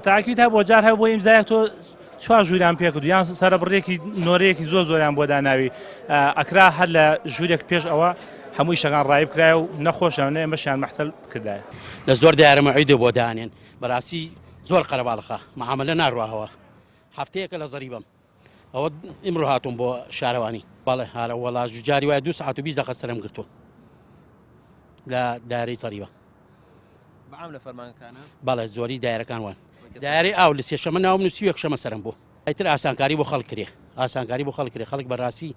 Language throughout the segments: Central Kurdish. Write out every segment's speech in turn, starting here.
تاکیت هەبوو جار هەبوو ئیمزایەک تۆ چوار ژووران پێ کردو یان سەربڕێکی نۆرەیەکی زۆریان بۆ داناوی ئەکرا هەر لە ژوورێک پێش ئەوە هەمووی شەکان ڕای بکرایە و نەخۆشەوە مەشیان مەحتەل کردایە لە زۆر دیارەمەعیدە بۆ دانێن بەڕاستی زۆر قەرەباڵخە معاملە ناڕواهەوە هەفتەیەکە لە زەریبم ئەوە ئیمڕۆ هاتووم بۆ شارەوانی بەڵێ هارە وەڵا جاری وایە 2 ساعت و 20 دقیقە سەرم گرتو لە دارەی زەریبە بەعام لە فەرمانەکانە بەڵێ زۆری دایرەکان وان دایرەی ئاو لە سێشەمە ناوم نووسی یەکشەمە سەرم بوو ئەیتر ئاسانکاری بۆ خەڵک کرێ ئاسانکاری بۆ خەڵک کرێ خەڵک بەڕاستی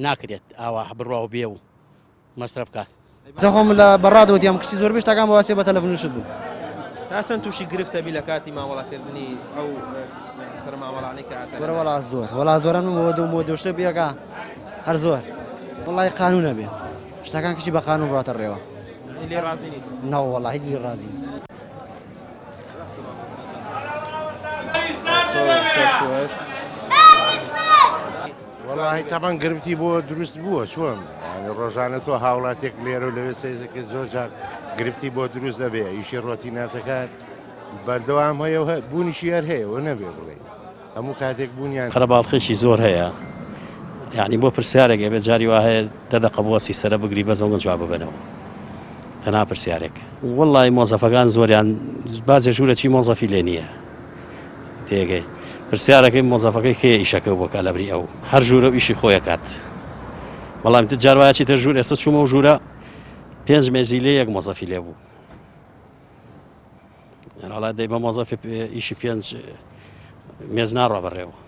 ناکرێت ئاوا بڕواوە بێ و مەسرف کات زەخۆم لە بەڕادەوتیام کشتی زۆر بێشتاکان بەواسی بە تەلەفۆنشت بوو تاسن تووشی گرفتە بی لە کاتی مامەڵاکردنی ئەو سەر مامەڵانەی کە وەرە وەڵا زۆر وەڵا زۆران مۆدۆشە بیەکە هەر زۆر وڵی قانونە بێ شتەکان کشی بە قانون بڕاتە ڕێوە لێ ڕازی ناو وەڵا هیچ لێ ڕازی وەڵی تامان گرفتی بۆ دروست بووە چۆن ڕۆژانە تۆ هاوڵاتێک لێرە و لەوێ سەیزەکە زۆر جار گرفتی بۆ دروست دەبێ ئیشی ڕۆتیناتەکان بەردەوام هەیە و بوونیشی هەر هەیە نەبێ بڵێ هەموو کاتێک بوونیان قەرەباڵخێشی زۆر هەیە یعنی بۆ پرسیارێک بێت جاری وا هەیە دەدەقە بۆسی سەرە بگری بەزەڵ جواب ببنەوە تەنها پرسیارێک وەڵی مۆزەفەکان زۆریان بازێ ژوورەی مۆزەفی لێ نییە تێگەی پرسیارەکەی مۆزەفەکەی کێ ئیشەکە بۆکە لەبری ئەو هەر ژوورە ئیشی خۆیە کات بەڵام جاروایەکی تر ژوور ئێستا چوومە و ژوورە 5 مێزی لێ یەک مۆزەفی لێ بوو هەڵا دەی بە مۆزەفی ئیشی 5 مێز ناڕە بەڕێوە